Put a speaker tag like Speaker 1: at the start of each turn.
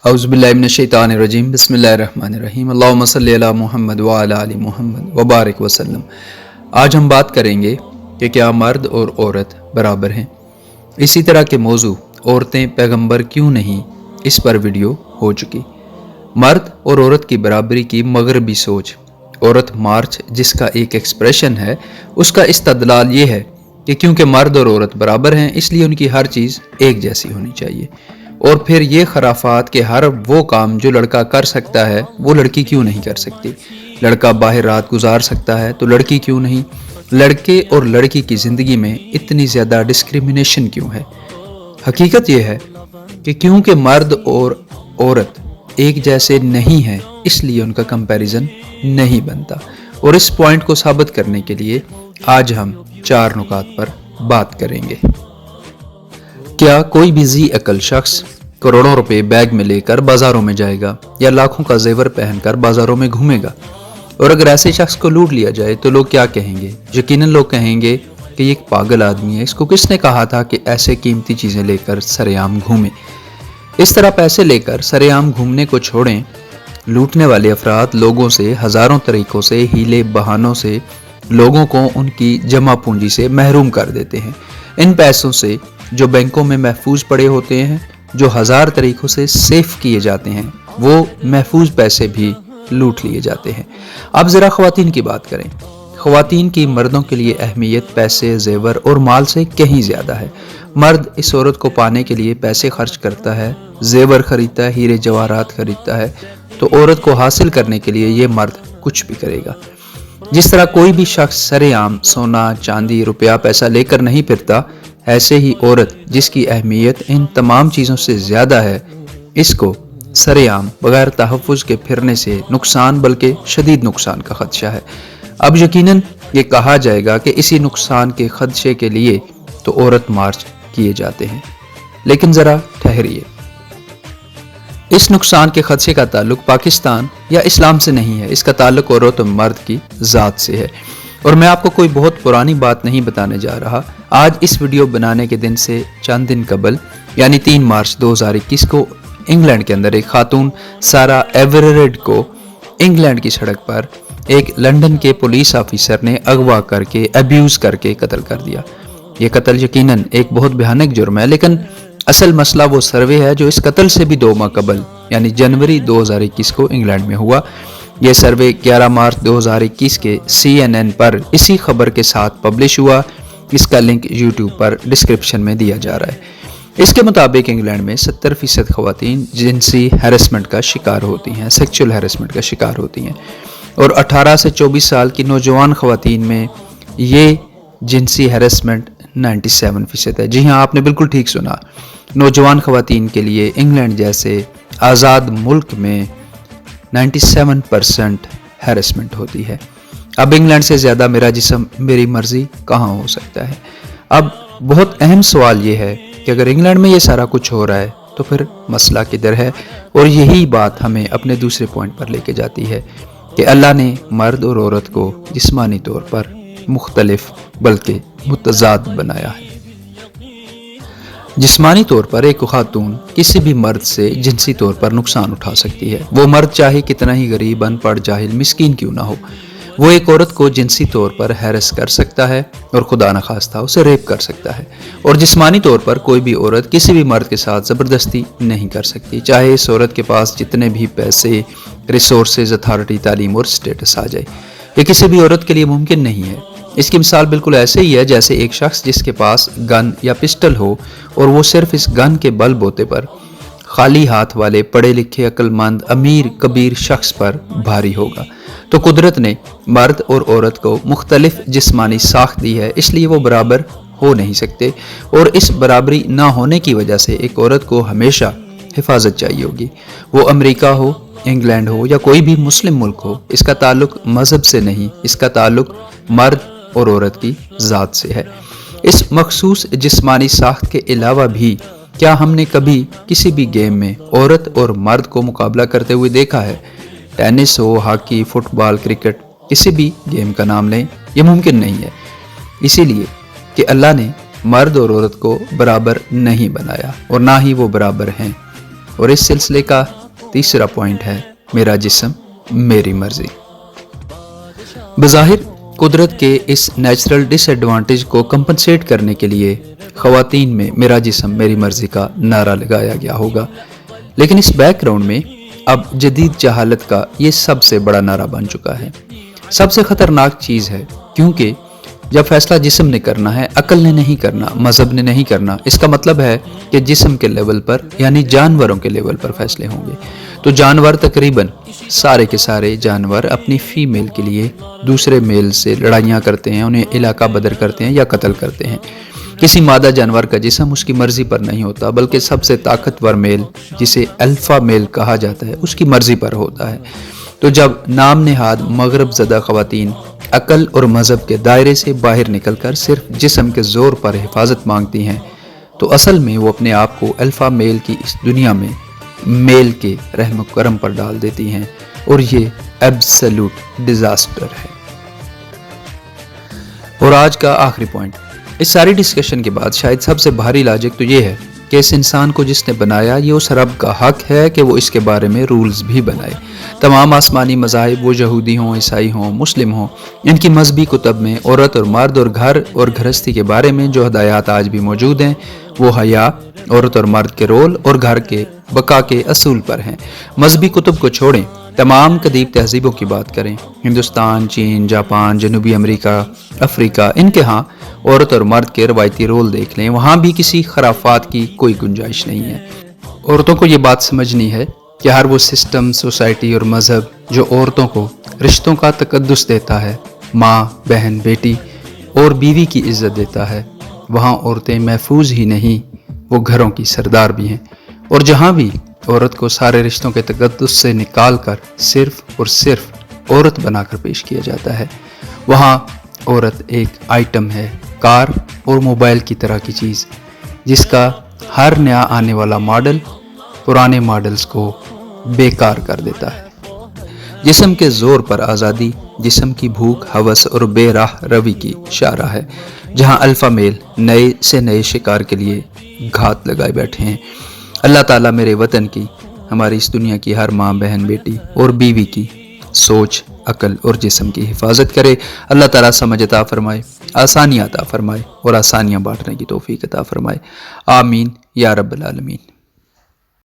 Speaker 1: औज़ुबिल्लाहिमिनश्शैतानिर्रजीम बिस्मिल्लाहिर्रहमानिर्रहीम अल्लाहुम्मा सल्लि अला मुहम्मद व अला आलि मुहम्मद व बारिक वसल्लम। आज हम बात करेंगे कि क्या मर्द और औरत बराबर हैं। इसी तरह के मौजू औरतें पैगंबर क्यों नहीं, इस पर वीडियो हो चुकी। मर्द और औरत की बराबरी की मगरबी सोच, औरत मार्च जिसका एक एक्सप्रेशन है, उसका इस्तदलाल ये है कि क्योंकि मर्द और औरत बराबर हैं इसलिए उनकी हर चीज़ एक जैसी होनी चाहिए। और फिर ये खराफात कि हर वो काम जो लड़का कर सकता है वो लड़की क्यों नहीं कर सकती। लड़का बाहर रात गुजार सकता है तो लड़की क्यों नहीं। लड़के और लड़की की ज़िंदगी में इतनी ज़्यादा डिस्क्रिमिनेशन क्यों है। हकीकत ये है कि क्योंकि मर्द और औरत एक जैसे नहीं हैं इसलिए उनका कंपैरिजन नहीं बनता। और इस पॉइंट को साबित करने के लिए आज हम 4 नुकात पर बात करेंगे। क्या कोई भी ज़ी अकल शख्स करोड़ों रुपए बैग में लेकर बाजारों में जाएगा या लाखों का जेवर पहनकर बाजारों में घूमेगा? और अगर ऐसे शख्स को लूट लिया जाए तो लोग क्या कहेंगे? यकीनन लोग कहेंगे कि ये एक पागल आदमी है, इसको किसने कहा था कि ऐसे कीमती चीज़ें लेकर सरेआम घूमे। इस तरह पैसे लेकर सरेआम घूमने को छोड़ें, लूटने वाले अफराद लोगों से हज़ारों तरीकों से, हीले बहानों से लोगों को उनकी जमा पूंजी से महरूम कर देते हैं। इन पैसों से जो बैंकों में महफूज पड़े होते हैं, जो 1000 तरीकों से सेफ किए जाते हैं, वो महफूज पैसे भी लूट लिए जाते हैं। अब ज़रा ख़वातीन की बात करें। ख़वातीन की मर्दों के लिए अहमियत पैसे, जेवर और माल से कहीं ज़्यादा है। मर्द इस औरत को पाने के लिए पैसे खर्च करता है, जेवर खरीदता है, हीरे जवाहरात खरीदता है, तो औरत को हासिल करने के लिए ये मर्द कुछ भी करेगा। जिस तरह कोई भी शख्स सरेआम सोना, चांदी, रुपया, पैसा लेकर नहीं फिरता, ऐसे ही औरत जिसकी अहमियत इन तमाम चीज़ों से ज़्यादा है, इसको सरेआम बगैर तहफ़्फ़ुज़ के फिरने से नुकसान, बल्कि शदीद नुकसान का खदशा है। अब यकीनन ये कहा जाएगा कि इसी नुकसान के खदशे के लिए तो औरत मार्च किए जाते हैं, लेकिन ज़रा ठहरिए। इस नुकसान के खदशे का ताल्लुक पाकिस्तान या इस्लाम से नहीं है, इसका ताल्लुक औरत और मर्द की ज़ात से है। और मैं आपको कोई बहुत पुरानी बात नहीं बताने जा रहा। आज इस वीडियो बनाने के दिन से चंद दिन कबल यानी 3 मार्च 2021 को इंग्लैंड के अंदर एक खातून सारा एवरेरेड को इंग्लैंड की सड़क पर एक लंदन के पुलिस ऑफिसर ने अगवा करके, अब्यूज़ करके कत्ल कर दिया। ये कत्ल यकीनन एक बहुत भयानक जुर्म है, लेकिन असल मसला वो सर्वे है जो इस कत्ल से भी 2 माह कबल यानी जनवरी 2021 को इंग्लैंड में हुआ। यह सर्वे 11 मार्च 2021 के CNN पर इसी खबर के साथ पब्लिश हुआ। इसका लिंक YouTube पर डिस्क्रिप्शन में दिया जा रहा है। इसके मुताबिक इंग्लैंड में 70% ख़वातीन जिनसी हैरेसमेंट का शिकार होती हैं, सेक्सुअल हैरेसमेंट का शिकार होती हैं। और 18 से 24 साल की नौजवान ख़वातीन में ये जिनसी हैरेसमेंट 97% है। जी हाँ, आपने बिल्कुल ठीक सुना। नौजवान ख़वातीन के लिए इंग्लैंड जैसे आज़ाद मुल्क में 97% हैरेसमेंट होती है। अब इंग्लैंड से ज़्यादा मेरा जिस्म मेरी मर्ज़ी कहाँ हो सकता है। अब बहुत अहम सवाल ये है कि अगर इंग्लैंड में ये सारा कुछ हो रहा है तो फिर मसला किधर है। और यही बात हमें अपने दूसरे पॉइंट पर लेके जाती है कि अल्लाह ने मर्द और औरत को जिस्मानी तौर पर मुख्तलिफ बल्कि मुतज़ाद बनाया है। जिस्मानी तौर पर एक खातून किसी भी मर्द से जिनसी तौर पर नुकसान उठा सकती है। वो मर्द चाहे कितना ही गरीब, अनपढ़, जाहिल, मिस्कीन क्यों ना हो, वो एक औरत को जिनसी तौर पर हैरेस कर सकता है और खुदा न खास्ता उसे रेप कर सकता है। और जिस्मानी तौर पर कोई भी औरत किसी भी मर्द के साथ ज़बरदस्ती नहीं कर सकती, चाहे इस औरत के पास जितने भी पैसे, रिसोर्सेज, अथॉरिटी, तालीम और स्टेटस आ जाए। ये किसी भी औरत के लिए मुमकिन नहीं है। इसकी मिसाल बिल्कुल ऐसे ही है जैसे एक शख्स जिसके पास गन या पिस्टल हो और वो सिर्फ इस गन के बल बोते पर खाली हाथ वाले पढ़े लिखे, अक्लमंद, अमीर, कबीर शख्स पर भारी होगा। तो कुदरत ने मर्द और औरत को मुख्तलिफ जिस्मानी साख्त दी है, इसलिए वो बराबर हो नहीं सकते। और इस बराबरी ना होने की वजह से एक औरत को हमेशा हिफाजत चाहिए होगी। वो अमेरिका हो, इंग्लैंड हो या कोई भी मुस्लिम मुल्क हो, इसका ताल्लुक मजहब से नहीं, इसका ताल्लुक मर्द और औरत की ज़ात से है। इस मखसूस जिस्मानी साख्त के अलावा भी क्या हमने कभी किसी भी गेम में औरत और मर्द को मुकाबला करते हुए देखा है? टेनिस हो, हॉकी, फुटबॉल, क्रिकेट, किसी भी गेम का नाम लें, यह मुमकिन नहीं है। इसीलिए कि अल्लाह ने मर्द और औरत को बराबर नहीं बनाया और ना ही वो बराबर हैं। اور اس سلسلے کا تیسرا پوائنٹ ہے میرا جسم میری مرضی۔ بظاہر قدرت کے اس نیچرل ڈس ایڈوانٹیج کو کمپنسیٹ کرنے کے لیے خواتین میں میرا جسم میری مرضی کا نعرہ لگایا گیا ہوگا، لیکن اس بیک گراؤنڈ میں اب جدید جہالت کا یہ سب سے بڑا نعرہ بن چکا ہے، سب سے خطرناک چیز ہے، کیونکہ جب فیصلہ جسم نے کرنا ہے، عقل نے نہیں کرنا، مذہب نے نہیں کرنا، اس کا مطلب ہے کہ جسم کے لیول پر یعنی جانوروں کے لیول پر فیصلے ہوں گے۔ تو جانور تقریباً سارے کے سارے جانور اپنی فیمیل کے لیے دوسرے میل سے لڑائیاں کرتے ہیں، انہیں علاقہ بدر کرتے ہیں یا قتل کرتے ہیں۔ کسی مادہ جانور کا جسم اس کی مرضی پر نہیں ہوتا، بلکہ سب سے طاقتور میل جسے الفا میل کہا جاتا ہے اس کی مرضی پر ہوتا ہے۔ تو جب نام نہاد مغرب زدہ خواتین عقل اور مذہب کے دائرے سے باہر نکل کر صرف جسم کے زور پر حفاظت مانگتی ہیں، تو اصل میں وہ اپنے آپ کو الفا میل کی اس دنیا میں میل کے رحم و کرم پر ڈال دیتی ہیں، اور یہ ایبسلیوٹ ڈیزاسٹر ہے۔ اور آج کا آخری پوائنٹ، اس ساری ڈسکشن کے بعد شاید سب سے بھاری لاجک تو یہ ہے کہ اس انسان کو جس نے بنایا، یہ اس رب کا حق ہے کہ وہ اس کے بارے میں رولز بھی بنائے۔ تمام آسمانی مذاہب، وہ یہودی ہوں، عیسائی ہوں، مسلم ہوں، ان کی مذہبی کتب میں عورت اور مرد اور گھر اور گھرستی کے بارے میں جو ہدایات آج بھی موجود ہیں، وہ حیا، عورت اور مرد کے رول اور گھر کے بقا کے اصول پر ہیں۔ مذہبی کتب کو چھوڑیں، تمام قدیم تہذیبوں کی بات کریں، ہندوستان، چین، جاپان، جنوبی امریکہ، افریقہ، ان کے ہاں عورت اور مرد کے روایتی رول دیکھ لیں، وہاں بھی کسی خرافات کی کوئی گنجائش نہیں ہے۔ عورتوں کو یہ بات سمجھنی ہے کہ ہر وہ سسٹم، سوسائٹی اور مذہب جو عورتوں کو رشتوں کا تقدس دیتا ہے، ماں، بہن، بیٹی اور بیوی کی عزت دیتا ہے، وہاں عورتیں محفوظ ہی نہیں، وہ گھروں کی سردار بھی ہیں۔ اور جہاں بھی عورت کو سارے رشتوں کے تقدس سے نکال کر صرف اور صرف عورت بنا کر پیش کیا جاتا ہے، وہاں عورت ایک آئٹم ہے، کار اور موبائل کی طرح کی چیز، جس کا ہر نیا آنے والا ماڈل پرانے ماڈلز کو بیکار کر دیتا ہے۔ جسم کے زور پر آزادی جسم کی بھوک، ہوس اور بے راہ روی کی شاہراہ ہے، جہاں الفا میل نئے سے نئے شکار کے لیے گھات لگائے بیٹھے ہیں۔ اللہ تعالیٰ میرے وطن کی، ہماری اس دنیا کی ہر ماں، بہن، بیٹی اور بیوی کی سوچ، عقل اور جسم کی حفاظت کرے۔ اللہ تعالیٰ سمجھ عطا فرمائے، آسانیاں عطا فرمائے اور آسانیاں بانٹنے کی توفیق عطا فرمائے۔ آمین یا رب العالمین۔